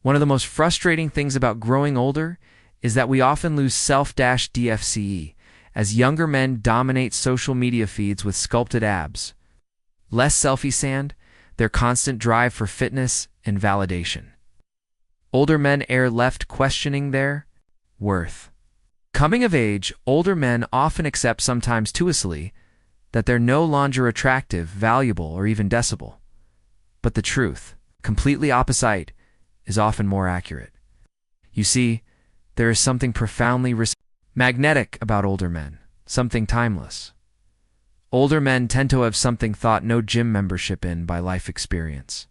One of the most frustrating things about growing older is that we often lose self-DFCE as younger men dominate social media feeds with sculpted abs. Less selfie sand, their constant drive for fitness and validation. Older men are left questioning their worth. Coming of age, older men often accept, sometimes too easily, that they're no longer attractive, valuable, or even decibel. But the truth, completely opposite, is often more accurate. You see, there is something profoundly magnetic about older men, something timeless. Older men tend to have something thought no gym membership in by life experience.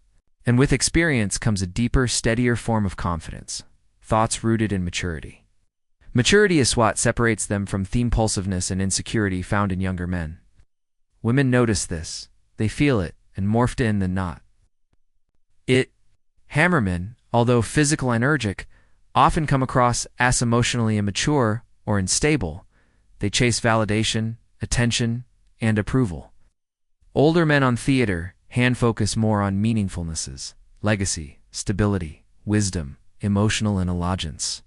And with experience comes a deeper, steadier form of confidence, thoughts rooted in maturity. Maturity is what separates them from the impulsiveness and insecurity found in younger men. Women notice this, they feel it, and more often than not. Hammermen, although physical and energetic, often come across as emotionally immature or unstable. They chase validation, attention, and approval. Older men on theater hand focus more on meaningfulnesses, legacy, stability, wisdom, emotional intelligence.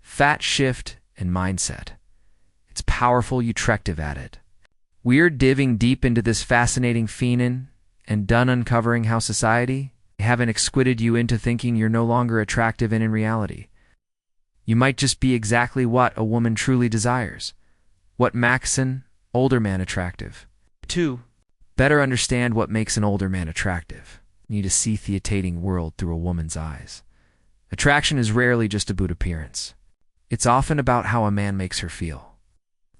Fat shift and mindset. It's powerful, attractive at it. We're diving deep into this fascinating phenomenon and done uncovering how society haven't exquitted you into thinking you're no longer attractive, and in reality, you might just be exactly what a woman truly desires. What makes an older man attractive? 2. Better understand what makes an older man attractive. You need to see the theating world through a woman's eyes. Attraction is rarely just about appearance. It's often about how a man makes her feel.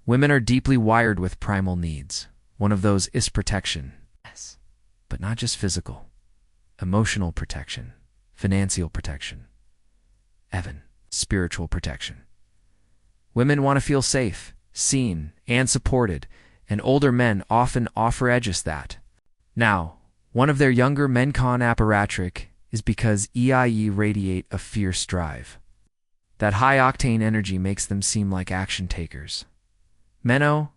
Women are deeply wired with primal needs. One of those is protection. Yes. But not just physical. Emotional protection, financial protection, even spiritual protection. Women want to feel safe, seen, and supported, and older men often offer edges that. Now, one of their younger men apparatric is because EIE radiate a fierce drive. That high-octane energy makes them seem like action takers. Men are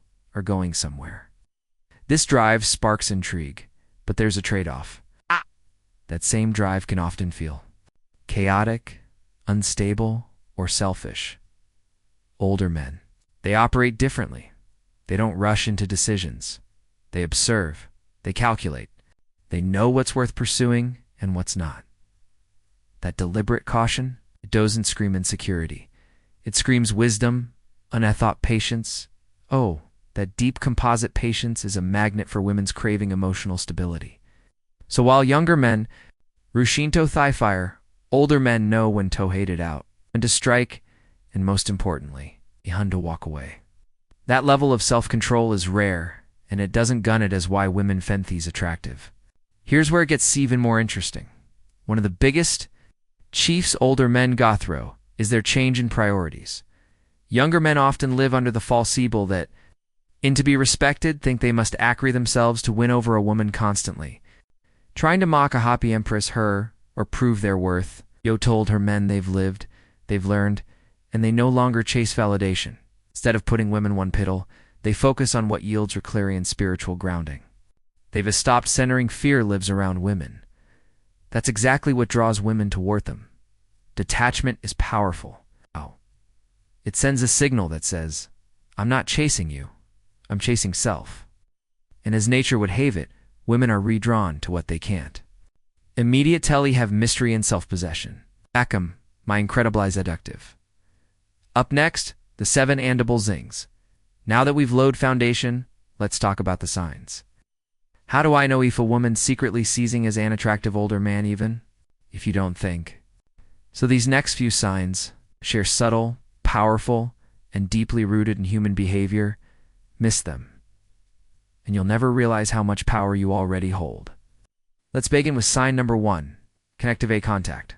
going somewhere. This drive sparks intrigue, but there's a trade-off. That same drive can often feel chaotic, unstable, or selfish. Older men, they operate differently. They don't rush into decisions. They observe. They calculate. They know what's worth pursuing and what's not. That deliberate caution, it doesn't scream insecurity. It screams wisdom, unethought patience. Oh, that deep composite patience is a magnet for women's craving emotional stability. So while younger men rushinto thigh fire, older men know when to hate it out, when to strike, and most importantly, when to walk away. That level of self-control is rare, and it doesn't gun it as why women find these attractive. Here's where it gets even more interesting. One of the biggest chiefs older men go through is their change in priorities. Younger men often live under the false sibyl that, to be respected, think they must accrue themselves to win over a woman constantly. Trying to mock a happy empress her, or prove their worth, told her men they've lived, they've learned, and they no longer chase validation. Instead of putting women one piddle, they focus on what yields Reclarian spiritual grounding. They've stopped centering fear lives around women. That's exactly what draws women toward them. Detachment is powerful. It sends a signal that says, I'm not chasing you, I'm chasing self. And as nature would have it, women are redrawn to what they can't. Immediate telly have mystery and self-possession. Acum, my incredibly seductive. Up next, the 7 andable zings. Now that we've laid foundation, let's talk about the signs. How do I know if a woman secretly seizing as an attractive older man even? If you don't think. So these next few signs share subtle, powerful, and deeply rooted in human behavior. Miss them, and you'll never realize how much power you already hold. Let's begin with sign number 1, connective eye contact.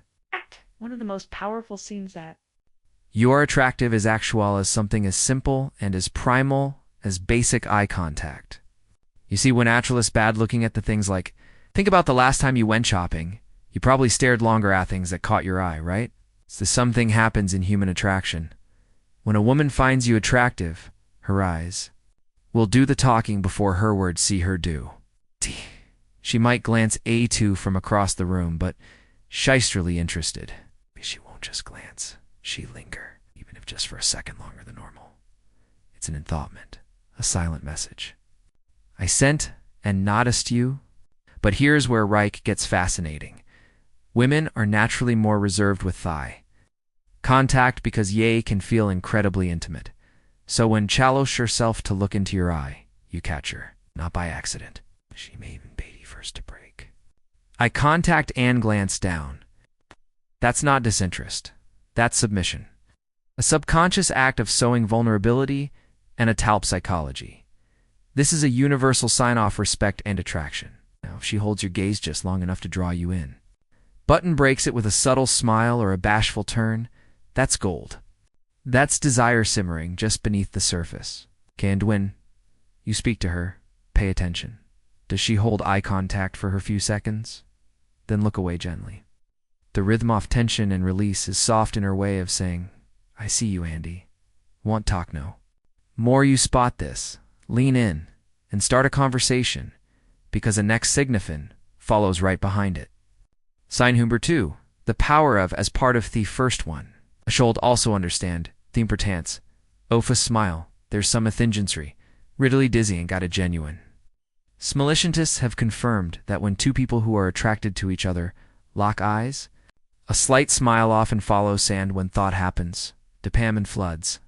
One of the most powerful scenes that You are attractive as actual as something as simple and as primal as basic eye contact. You see, when naturalists bad looking at the things like, think about the last time you went shopping, you probably stared longer at things that caught your eye, right? So something happens in human attraction. When a woman finds you attractive, her eyes will do the talking before her words see her do. She might glance A2 from across the room, but shysterly interested. won't just glance. She linger, even if just for a second longer than normal. It's an enthoughment, a silent message. I sent and noticed you, but here's where Reich gets fascinating. Women are naturally more reserved with thigh contact because ye can feel incredibly intimate. So when challenge herself to look into your eye, you catch her, not by accident. She may even bait you first to break. Eye contact and glance down. That's not disinterest. That's submission. A subconscious act of sowing vulnerability and a talp psychology. This is a universal sign-off respect and attraction. Now, if she holds your gaze just long enough to draw you in, Button breaks it with a subtle smile or a bashful turn, that's gold. That's desire simmering just beneath the surface. And when you speak to her, pay attention. Does she hold eye contact for her few seconds? Then look away gently. The rhythm of tension and release is soft in her way of saying, I see you, Andy. Want talk no? More you spot this, lean in and start a conversation, because a next signifin follows right behind it. Sign number 2, the power of as part of the first one. A should also understand, the importance. Ofa smile, there's some athingency, riddly dizzy and got a genuine. Smilitionists have confirmed that when two people who are attracted to each other lock eyes, a slight smile often follows sand when thought happens, dopamine floods.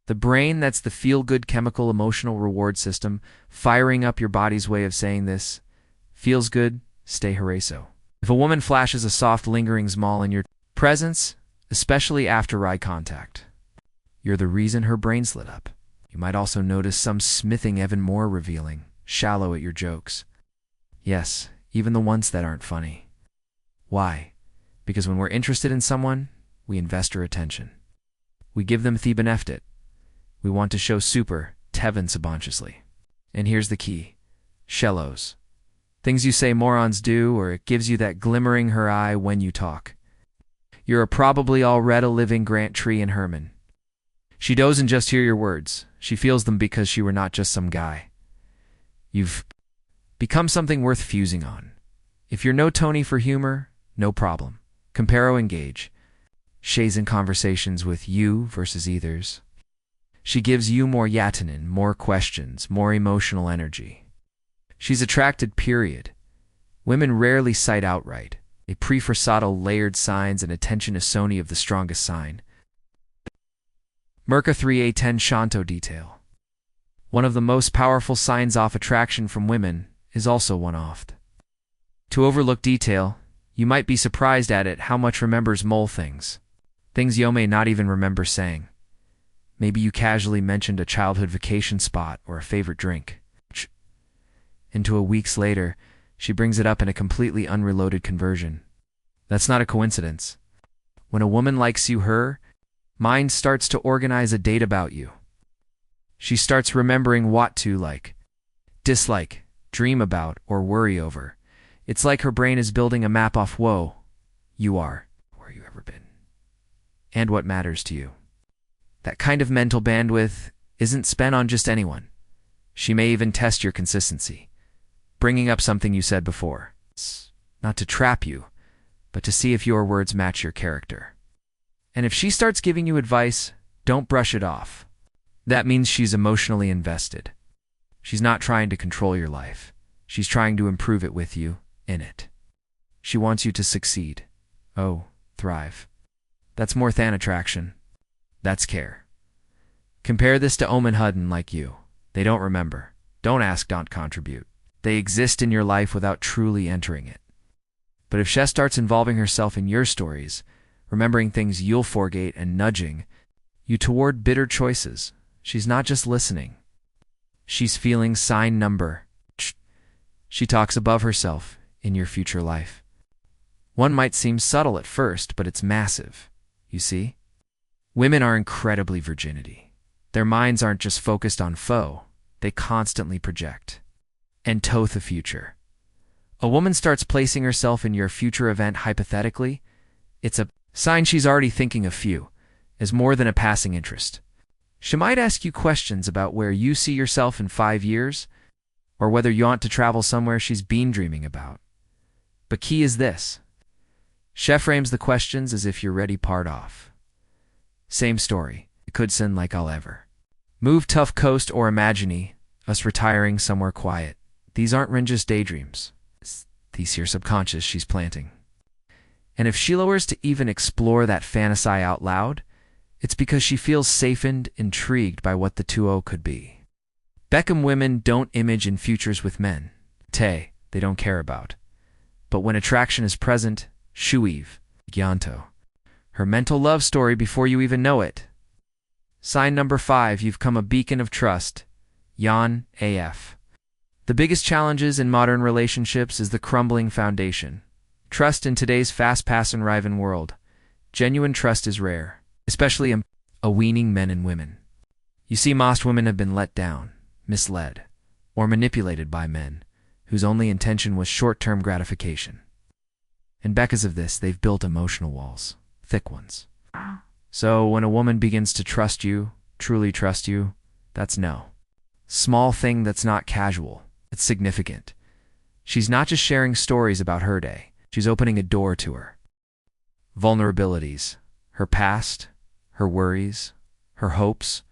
The brain, that's the feel-good chemical emotional reward system, firing up your body's way of saying this. Feels good, stay harasso. If a woman flashes a soft lingering smile in your presence, especially after eye contact, you're the reason her brain's lit up. You might also notice some smithing even more revealing, shallow at your jokes. Yes, even the ones that aren't funny. Why? Because when we're interested in someone, we invest our attention. We give them the benefit. We want to show super, Tevin subconsciously. And here's the key. Shallows. Things you say morons do, or it gives you that glimmering her eye when you talk. You're probably already living Grant Tree and Herman. She doesn't just hear your words. She feels them because she were not just some guy. You've become something worth fusing on. If you're no Tony for humor, no problem. Comparo engage. She's in conversations with you versus ethers. She gives you more yatinin, more questions, more emotional energy. She's attracted, period. Women rarely cite outright. They prefer subtle, layered signs, and attention is Sony of the strongest sign. Merca 3A10 Shanto detail. One of the most powerful signs off attraction from women is also one oft. To overlook detail, you might be surprised at it how much remembers mole things. Things you may not even remember saying. Maybe you casually mentioned a childhood vacation spot or a favorite drink. Into a weeks later, she brings it up in a completely unreloaded conversion. That's not a coincidence. When a woman likes you, her mind starts to organize a date about you. She starts remembering what to like, dislike, dream about, or worry over. It's like her brain is building a map off whoa, you are, where you ever been, and what matters to you. That kind of mental bandwidth isn't spent on just anyone. She may even test your consistency, bringing up something you said before. It's not to trap you, but to see if your words match your character. And if she starts giving you advice, don't brush it off. That means she's emotionally invested. She's not trying to control your life. She's trying to improve it with you, in it. She wants you to succeed. Oh, thrive. That's more than attraction. That's care. Compare this to Omen Hudden like you. They don't remember. Don't ask, don't contribute. They exist in your life without truly entering it. But if she starts involving herself in your stories, remembering things you'll forget and nudging you toward bitter choices, she's not just listening. She's feeling sign number. She talks above herself in your future life. One might seem subtle at first, but it's massive. You see? Women are incredibly virginity. Their minds aren't just focused on foe. They constantly project and tow the future. A woman starts placing herself in your future event hypothetically. It's a sign she's already thinking of you as more than a passing interest. She might ask you questions about where you see yourself in 5 years, or whether you want to travel somewhere she's been dreaming about. But key is this. Chef frames the questions as if you're ready part off. Same story. It could send like I'll ever. Move tough coast or imagine us retiring somewhere quiet. These aren't Rinja's daydreams. These here subconscious she's planting. And if she lowers to even explore that fantasy out loud, it's because she feels safe and intrigued by what the 2-0 could be. Beckham women don't image in futures with men. They don't care about. But when attraction is present, Shuiv, Gyanto. Her mental love story before you even know it. Sign number 5, you've come a beacon of trust. Yan AF. The biggest challenges in modern relationships is the crumbling foundation. Trust in today's fast-paced riven world. Genuine trust is rare, especially a weaning men and women. You see, most women have been let down, misled, or manipulated by men whose only intention was short-term gratification. And because of this, they've built emotional walls, thick ones. So when a woman begins to trust you, truly trust you, that's no. Small thing that's not casual. It's significant. She's not just sharing stories about her day. She's opening a door to her vulnerabilities, her past, her worries, her hopes.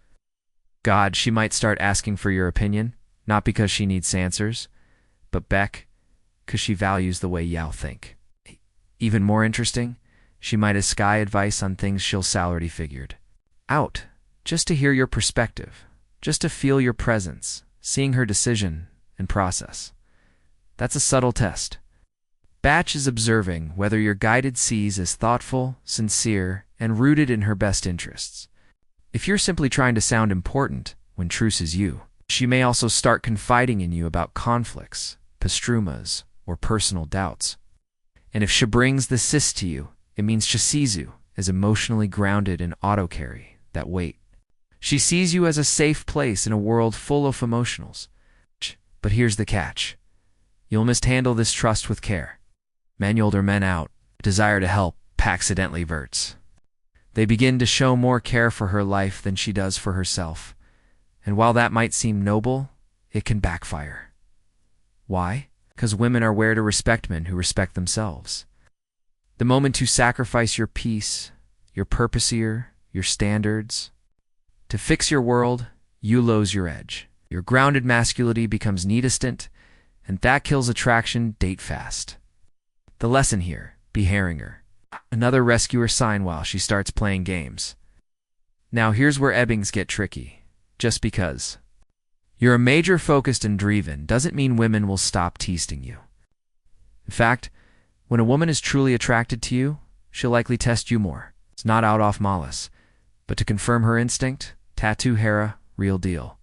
God, she might start asking for your opinion, not because she needs answers, but because she values the way y'all think. Even more interesting, she might ask Sky advice on things she'll already figured out, just to hear your perspective, just to feel your presence, seeing her decision and process. That's a subtle test. Batch is observing whether your guided sees as thoughtful, sincere, and rooted in her best interests. If you're simply trying to sound important when truce is you, she may also start confiding in you about conflicts, pastrumas, or personal doubts. And if she brings the cis to you, it means she sees you as emotionally grounded in auto-carry, that weight. She sees you as a safe place in a world full of emotionals. But here's the catch. You'll mishandle this trust with care. Men older men out, desire to help, accidentally verts. They begin to show more care for her life than she does for herself. And while that might seem noble, it can backfire. Why? Because women are where to respect men who respect themselves. The moment to sacrifice your peace, your purpose here, your standards, to fix your world, you lose your edge. Your grounded masculinity becomes nedistant, and that kills attraction date fast. The lesson here, be Herringer. Another rescuer sign while she starts playing games. Now here's where ebbings get tricky. Just because you're a major focused and driven doesn't mean women will stop testing you. In fact, when a woman is truly attracted to you, she'll likely test you more. It's not out off malice, but to confirm her instinct, tattoo Hera, real deal.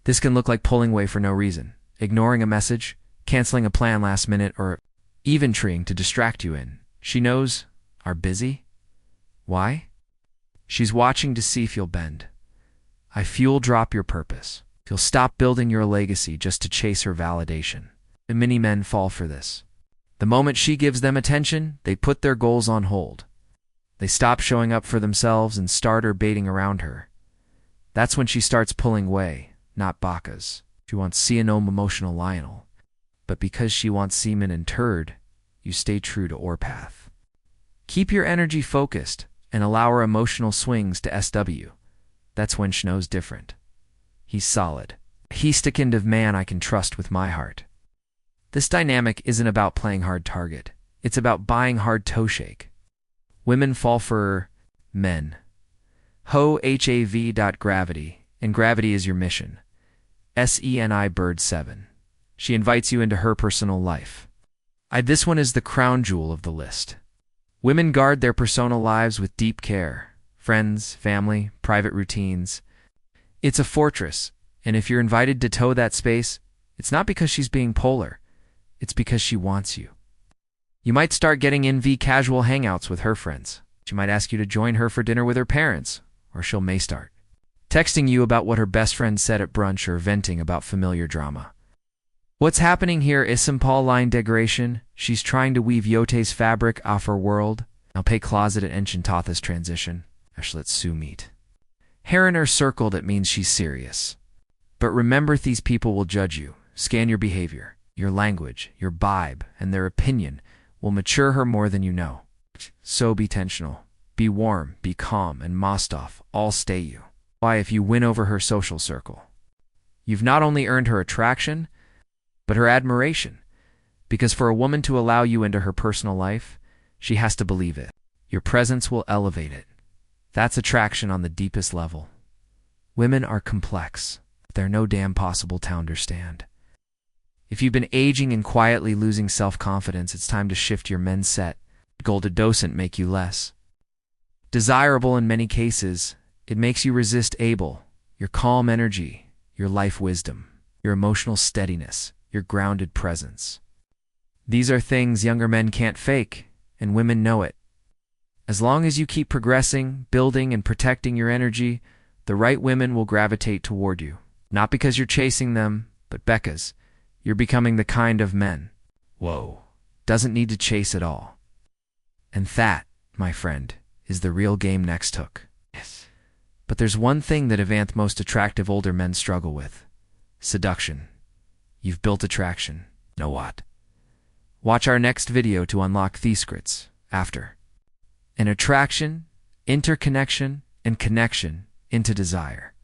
This can look like pulling away for no reason, ignoring a message, canceling a plan last minute, or even trying to distract you in. She knows, are busy. Why? She's watching to see if you'll bend. If you'll drop your purpose. If you'll stop building your legacy just to chase her validation. And many men fall for this. The moment she gives them attention, they put their goals on hold. They stop showing up for themselves and start baiting around her. That's when she starts pulling away, not Bacchus. She wants Cianome emotional Lionel. But because she wants semen and turd, you stay true to Orpath. Keep your energy focused and allow her emotional swings to SW. That's when Schnow's different. He's solid. He's the kind of man I can trust with my heart. This dynamic isn't about playing hard target. It's about buying hard toe shake. Women fall for men. HAV.gravity, and gravity is your mission. SENI Bird 7. She invites you into her personal life. This one is the crown jewel of the list. Women guard their personal lives with deep care. Friends, family, private routines. It's a fortress, and if you're invited to toe that space, it's not because she's being polar. It's because she wants you. You might start getting NV casual hangouts with her friends. She might ask you to join her for dinner with her parents, or she'll may start texting you about what her best friend said at brunch or venting about familiar drama. What's happening here is some Pauline degradation. She's trying to weave Yote's fabric off her world. I'll pay closet at Enchantatha's transition. Ashlet Sue meet. Heron are circled, it means she's serious. But remember, these people will judge you, scan your behavior, your language, your vibe, and their opinion will mature her more than you know. So be tensional. Be warm, be calm, and Mostov all stay you. Why, if you win over her social circle, you've not only earned her attraction, but her admiration. Because for a woman to allow you into her personal life, she has to believe it. Your presence will elevate it. That's attraction on the deepest level. Women are complex. They're no damn possible to understand. If you've been aging and quietly losing self-confidence, it's time to shift your mindset. Gold doesn't make you less desirable in many cases. It makes you resist able. Your calm energy, your life wisdom, your emotional steadiness, your grounded presence. These are things younger men can't fake, and women know it. As long as you keep progressing, building, and protecting your energy, the right women will gravitate toward you. Not because you're chasing them, but because you're becoming the kind of men doesn't need to chase at all. And that, my friend, is the real game next hook. Yes. But there's one thing that Avanth most attractive older men struggle with. Seduction. You've built attraction. Know what? Watch our next video to unlock these secrets. After an attraction, interconnection, and connection into desire.